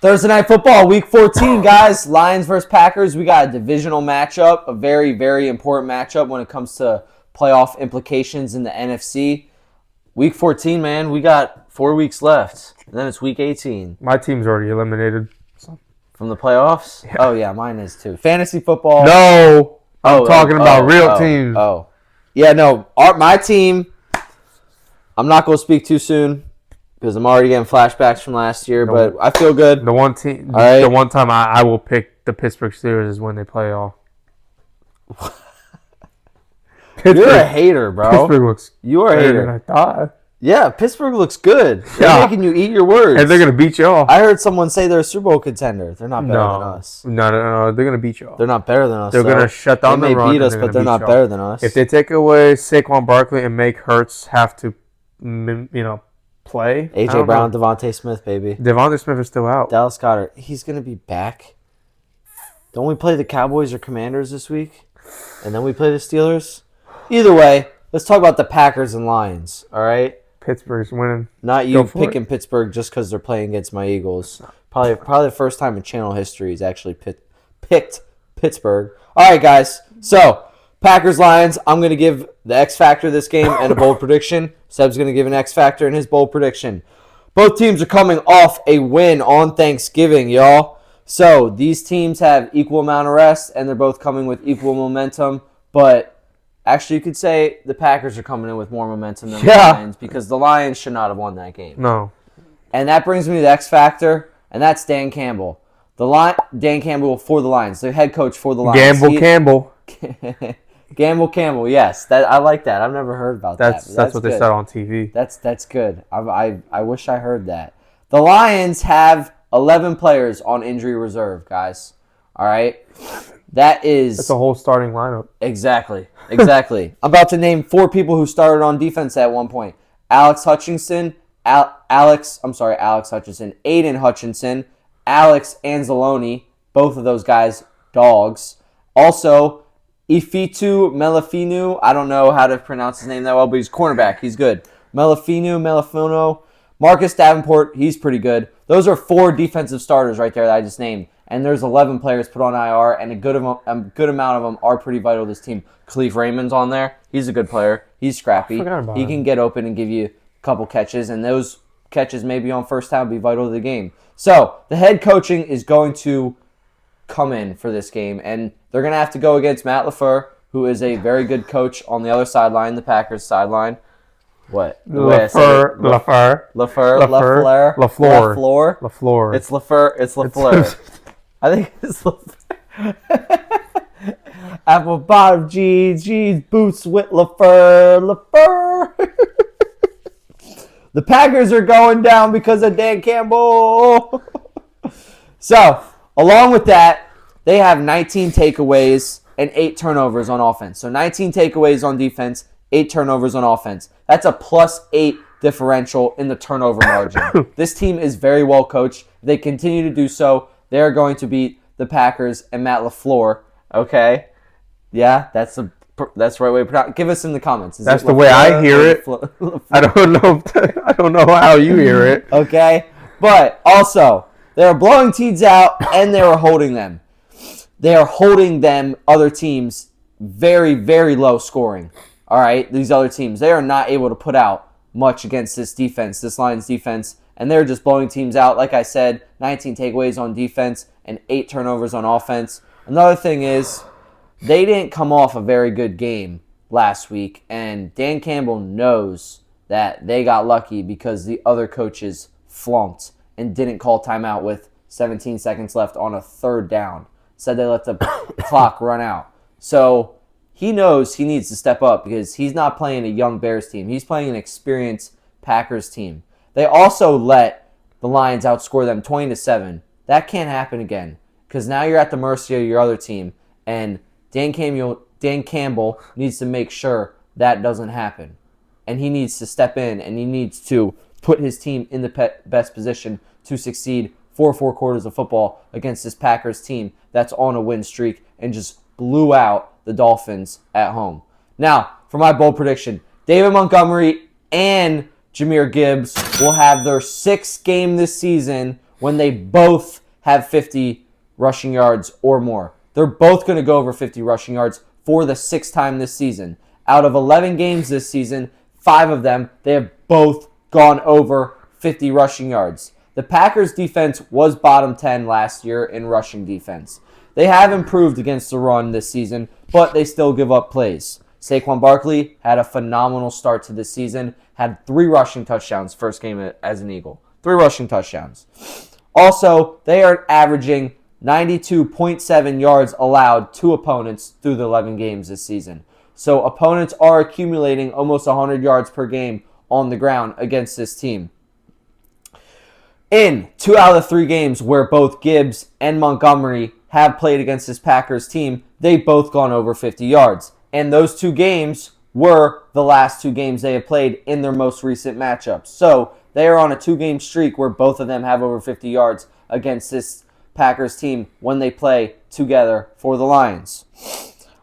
Thursday Night Football, Week 14, guys. Lions versus Packers. We got a divisional matchup, a very, very important matchup when it comes to playoff implications in the NFC. Week 14, man. We got 4 weeks left, and then it's Week 18. My team's already eliminated. From the playoffs? Yeah. Oh, yeah, mine is too. Fantasy football. No, I'm talking about real teams. Yeah, no, my team, I'm not going to speak too soon because I'm already getting flashbacks from last year, but I feel good. The one team, right. The one time I will pick the Pittsburgh Steelers is when they play off. You're a hater, bro. Pittsburgh looks You are a hater. than I thought. Yeah, Pittsburgh looks good. They're making you eat your words. And they're going to beat you off. I heard someone say they're a Super Bowl contender. They're not better than us. No. They're going to beat you off. They're not better than us. They're going to shut down the run. They may beat us, but they're not better than us. If they take away Saquon Barkley and make Hurts have to, play. A.J. Brown, Devontae Smith, baby. Devontae Smith is still out. Dallas Goedert, he's going to be back. Don't we play the Cowboys or Commanders this week? And then we play the Steelers? Either way, let's talk about the Packers and Lions, all right? Pittsburgh's winning. Not you picking Pittsburgh just because they're playing against my Eagles. Probably the first time in channel history he's actually picked Pittsburgh. All right, guys. So, Packers-Lions, I'm going to give the X factor this game and a bold prediction. Seb's going to give an X factor in his bold prediction. Both teams are coming off a win on Thanksgiving, y'all. So, these teams have equal amount of rest, and they're both coming with equal momentum, but actually, you could say the Packers are coming in with more momentum than the Lions because the Lions should not have won that game. No. And that brings me to the X factor, and that's Dan Campbell. Dan Campbell for the Lions, the head coach for the Lions. Campbell, yes. I like that. I've never heard about that. That's what they said on TV. That's good. I wish I heard that. The Lions have 11 players on injury reserve, guys. All right? That's a whole starting lineup. Exactly. I'm about to name 4 people who started on defense at one point. Alex Hutchinson, Aiden Hutchinson, Alex Anzalone, both of those guys, dogs. Also, Ifitu Melifinu, I don't know how to pronounce his name that well, but he's cornerback. He's good. Melifono. Marcus Davenport, he's pretty good. Those are 4 defensive starters right there that I just named. And there's 11 players put on IR, and a good amount of them are pretty vital to this team. Khalif Raymond's on there. He's a good player. He's scrappy. He can get open and give you a couple catches, and those catches maybe on first down be vital to the game. So the head coaching is going to come in for this game, and they're going to have to go against Matt LaFleur, who is a very good coach on the other sideline, the Packers sideline. What? LaFleur. It's LaFleur. I think it's apple bottom jeans, boots with LaFleur. The Packers are going down because of Dan Campbell. So, along with that, they have 19 takeaways and 8 turnovers on offense. So 19 takeaways on defense, 8 turnovers on offense. That's a +8 differential in the turnover margin. This team is very well coached. If they continue to do so, they are going to beat the Packers and Matt LaFleur. Okay? Yeah, that's the right way to pronounce it. Give us in the comments. That's the way I hear it. I don't know how you hear it. Okay? But also, they are blowing teams out and they are holding them. They are holding them, other teams, very, very low scoring. All right? These other teams, they are not able to put out much against this defense, this Lions defense, and they're just blowing teams out. Like I said, 19 takeaways on defense and 8 turnovers on offense. Another thing is, they didn't come off a very good game last week, and Dan Campbell knows that they got lucky because the other coaches flunked and didn't call timeout with 17 seconds left on a 3rd down. Said they let the clock run out. So he knows he needs to step up because he's not playing a young Bears team. He's playing an experienced Packers team. They also let the Lions outscore them 20-7. That can't happen again because now you're at the mercy of your other team, and Dan Campbell needs to make sure that doesn't happen. And he needs to step in, and he needs to put his team in the best position to succeed for 4 quarters of football against this Packers team that's on a win streak and just blew out the Dolphins at home. Now, for my bold prediction, David Montgomery and Jahmyr Gibbs will have their 6th game this season when they both have 50 rushing yards or more. They're both going to go over 50 rushing yards for the 6th time this season. Out of 11 games this season, 5 of them, they have both gone over 50 rushing yards. The Packers' defense was bottom 10 last year in rushing defense. They have improved against the run this season, but they still give up plays. Saquon Barkley had a phenomenal start to this season, had 3 rushing touchdowns first game as an Eagle. 3 rushing touchdowns. Also, they are averaging 92.7 yards allowed to opponents through the 11 games this season. So opponents are accumulating almost 100 yards per game on the ground against this team. In 2 out of the 3 games where both Gibbs and Montgomery have played against this Packers team, they've both gone over 50 yards. And those 2 games were the last 2 games they have played in their most recent matchups. So they are on a 2-game streak where both of them have over 50 yards against this Packers team when they play together for the Lions.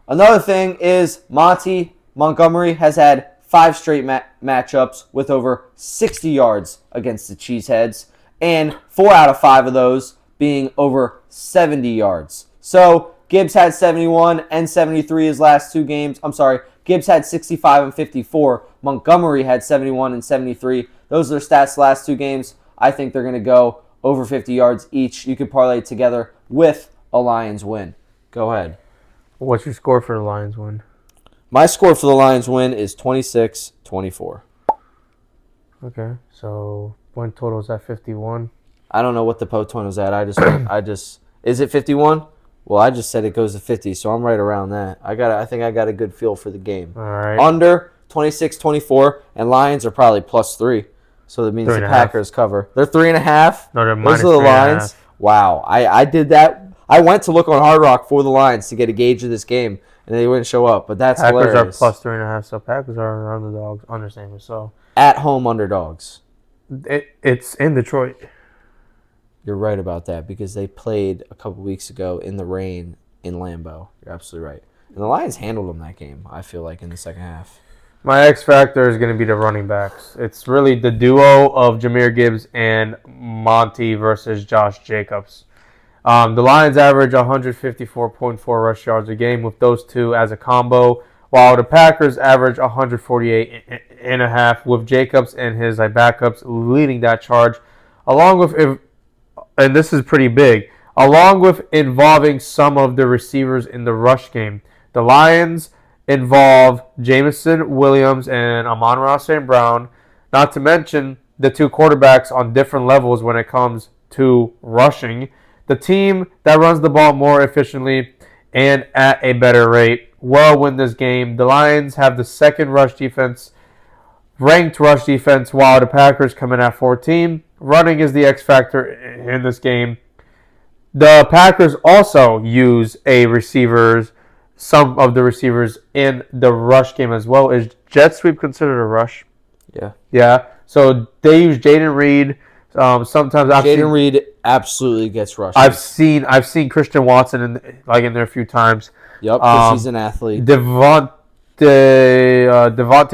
Another thing is Montgomery has had 5 straight matchups with over 60 yards against the Cheeseheads, and 4 out of 5 of those being over 70 yards. So Gibbs had 71 and 73 his last 2 games. I'm sorry, Gibbs had 65 and 54. Montgomery had 71 and 73. Those are their stats the last 2 games. I think they're going to go over 50 yards each. You could parlay it together with a Lions win. Go ahead. What's your score for the Lions win? My score for the Lions win is 26-24. Okay, so point total is at 51. I don't know what the total is at. I just is it 51? Well, I just said it goes to 50, so I'm right around that. I think I got a good feel for the game. All right. Under 26-24, and Lions are probably +3, so that means the Packers cover. They're 3.5. No, they're Those are the Lions. Wow, I did that. I went to look on Hard Rock for the Lions to get a gauge of this game, and they wouldn't show up. But that's hilarious. Packers are +3.5, so Packers are underdogs. Understandable. So at home underdogs. It's in Detroit. You're right about that because they played a couple weeks ago in the rain in Lambeau. You're absolutely right. And the Lions handled them that game, I feel like, in the second half. My X factor is going to be the running backs. It's really the duo of Jahmyr Gibbs and Monty versus Josh Jacobs. The Lions average 154.4 rush yards a game with those two as a combo, while the Packers average 148.5 with Jacobs and his backups leading that charge, along with, and this is pretty big, along with involving some of the receivers in the rush game. The Lions involve Jameson Williams and Amon-Ra St. Brown, not to mention the 2 quarterbacks on different levels when it comes to rushing. The team that runs the ball more efficiently and at a better rate will win this game. The Lions have the 2nd ranked rush defense, while the Packers come in at 14. Running is the X factor in this game. The Packers also use some of the receivers in the rush game as well. Is jet sweep considered a rush? Yeah. Yeah. So they use Jaden Reed. Sometimes Jaden Reed absolutely gets rushed. I've seen Christian Watson in there a few times. Yep, because he's an athlete. Devontae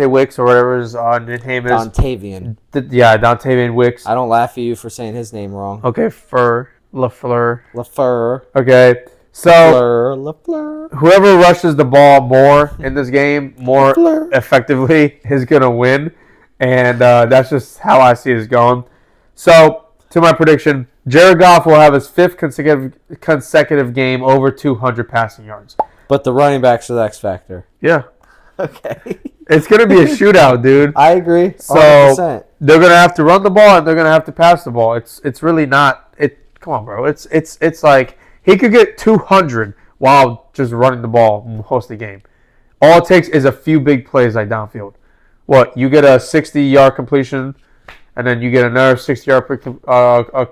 Wicks or whatever his name is. Dontavian. Dontavian Wicks. I don't laugh at you for saying his name wrong. Okay, LaFleur. Okay, so LaFleur. Whoever rushes the ball more in this game, more effectively, is going to win. And that's just how I see this going. So, to my prediction, Jared Goff will have his 5th consecutive game over 200 passing yards. But the running backs are the X factor. Yeah. Okay. It's going to be a shootout, dude. I agree. 100%. So they're going to have to run the ball and they're going to have to pass the ball. It's really not. Come on, bro. It's like he could get 200 while just running the ball most of the game. All it takes is a few big plays downfield. What, you get a 60-yard completion and then you get another 60-yard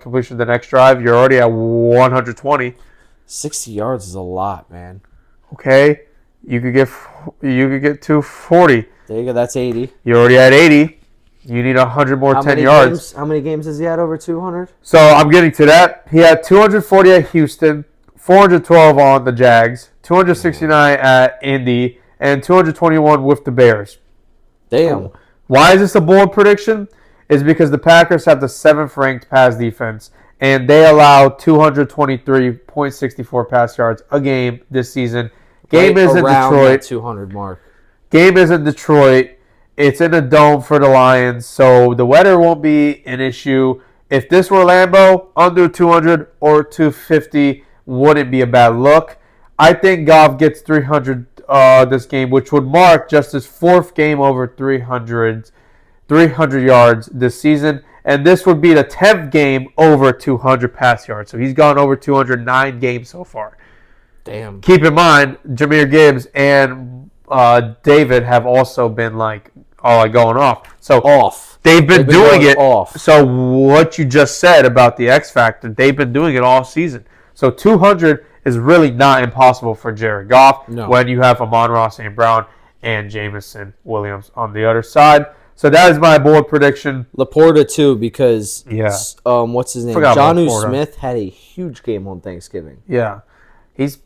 completion the next drive, you're already at 120. 60 yards is a lot, man. Okay, you could get 240. There you go. That's 80. You're already at 80. You need 100 more 10 yards. How many games has he had over 200? So I'm getting to that. He had 240 at Houston, 412 on the Jags, 269 at Indy, and 221 with the Bears. Damn. Why is this a bold prediction? Is because the Packers have the 7th ranked pass defense, and they allow 223.64 pass yards a game this season. Game is in around Detroit. that 200 mark. Game is in Detroit. It's in a dome for the Lions, so the weather won't be an issue. If this were Lambeau, under 200 or 250 wouldn't be a bad look. I think Goff gets 300 this game, which would mark just his fourth game over 300 yards this season. And this would be the 10th game over 200 pass yards. So he's gone over 209 games so far. Damn. Keep in mind, Jahmyr Gibbs and David have also been going off. So they've been doing it off. So what you just said about the X Factor, they've been doing it all season. So 200 is really not impossible for Jared Goff when you have Amon-Ra St. Brown and Jameson Williams on the other side. So that is my bold prediction. Laporta too, because what's his name? Jonnu Smith had a huge game on Thanksgiving. Yeah, he's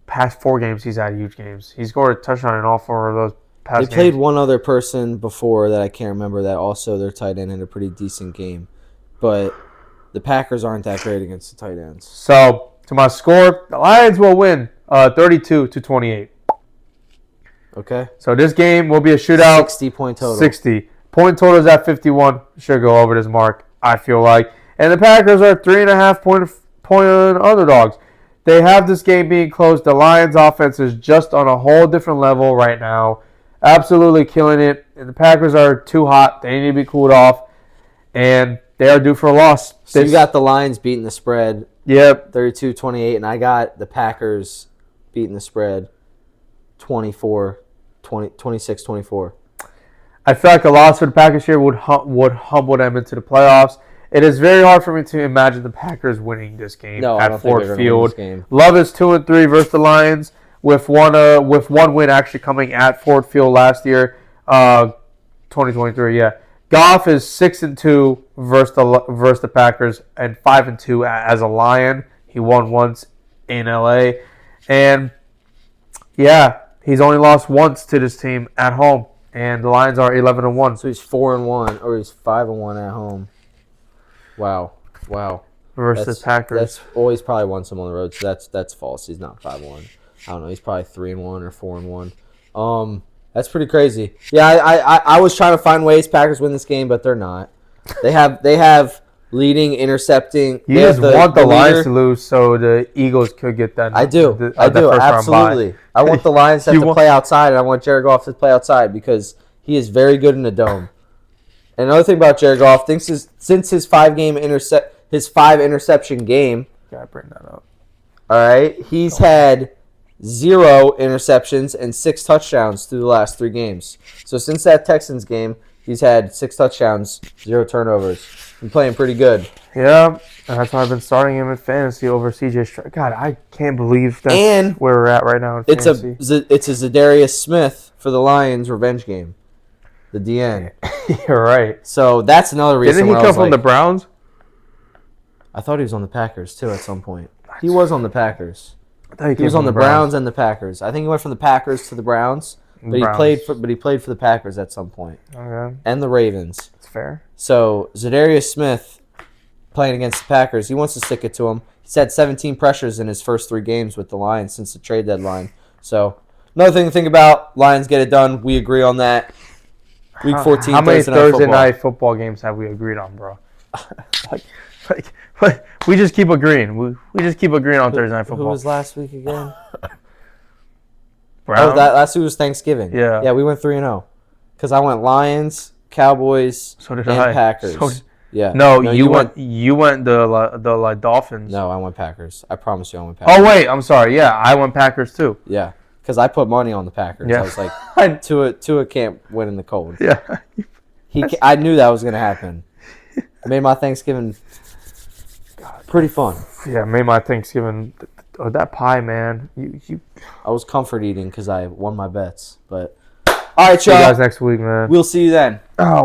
past 4 games. He's had huge games. He scored a touchdown in all 4 of those past games. They played one other person before that I can't remember that also their tight end had a pretty decent game, but the Packers aren't that great against the tight ends. So to my score, the Lions will win 32-28. Okay. So this game will be a shootout. 60-point total. 60. Point total is at 51. Should go over this mark, I feel like. And the Packers are 3.5 point underdogs. They have this game being close. The Lions' offense is just on a whole different level right now. Absolutely killing it. And the Packers are too hot. They need to be cooled off. And they are due for a loss. So you got the Lions beating the spread. Yep. 32-28. And I got the Packers beating the spread 26-24. I feel like a loss for the Packers here would humble them into the playoffs. It is very hard for me to imagine the Packers winning this game at Ford Field. Love is 2-3 versus the Lions, with one win actually coming at Ford Field last year, 2023. Yeah, Goff is 6-2 versus the Packers and 5-2 as a Lion. He won once in LA, and yeah, he's only lost once to this team at home. And the Lions are 11-1. So he's 4-1, or he's 5-1 at home. Wow. Versus Packers. He's probably won some on the road, so that's false. He's not 5-1. I don't know. He's probably 3-1 or 4-1. That's pretty crazy. Yeah, I was trying to find ways Packers win this game, but they're not. They have leading, intercepting. You just want the Lions to lose so the Eagles could get that. I do. Absolutely. I want the Lions to play outside, and I want Jared Goff to play outside because he is very good in the dome. And another thing about Jared Goff, since his 5 interception game. Gotta bring that up. All right, he's had 0 interceptions and 6 touchdowns through the last 3 games. So since that Texans game, he's had 6 touchdowns, 0 turnovers. Been playing pretty good. Yeah, and that's why I've been starting him in fantasy over CJ Stroud. God, I can't believe that's where we're at right now in fantasy. It's a Zadarius Smith for the Lions revenge game. The DN. You're right. So that's another reason. Didn't he come from the Browns? I thought he was on the Packers too at some point. He was on the Packers. I thought he was on the Browns and the Packers. I think he went from the Packers to the Browns, but he played for the Packers at some point. Okay. And the Ravens. That's fair. So Zadarius Smith playing against the Packers, he wants to stick it to him. He's had 17 pressures in his first 3 games with the Lions since the trade deadline. So another thing to think about, Lions get it done. We agree on that. Week 14, how many Thursday night football games have we agreed on, bro? We just keep agreeing. We just keep agreeing on Thursday night football. Who was last week again? Browns? Last week was Thanksgiving. Yeah, we went 3-0 because I went Lions, Cowboys, and Packers. No, you went the Dolphins. No, I went Packers. I promise you, I went Packers. Oh wait, I'm sorry. Yeah, I went Packers too. Yeah. Because I put money on the Packers. Yeah. I was like, Tua can't win in the cold. Yeah. I knew that was going to happen. I made my Thanksgiving pretty fun. Yeah, made my Thanksgiving. That pie, man. I was comfort eating because I won my bets. But all right, y'all. See you guys next week, man. We'll see you then. Oh.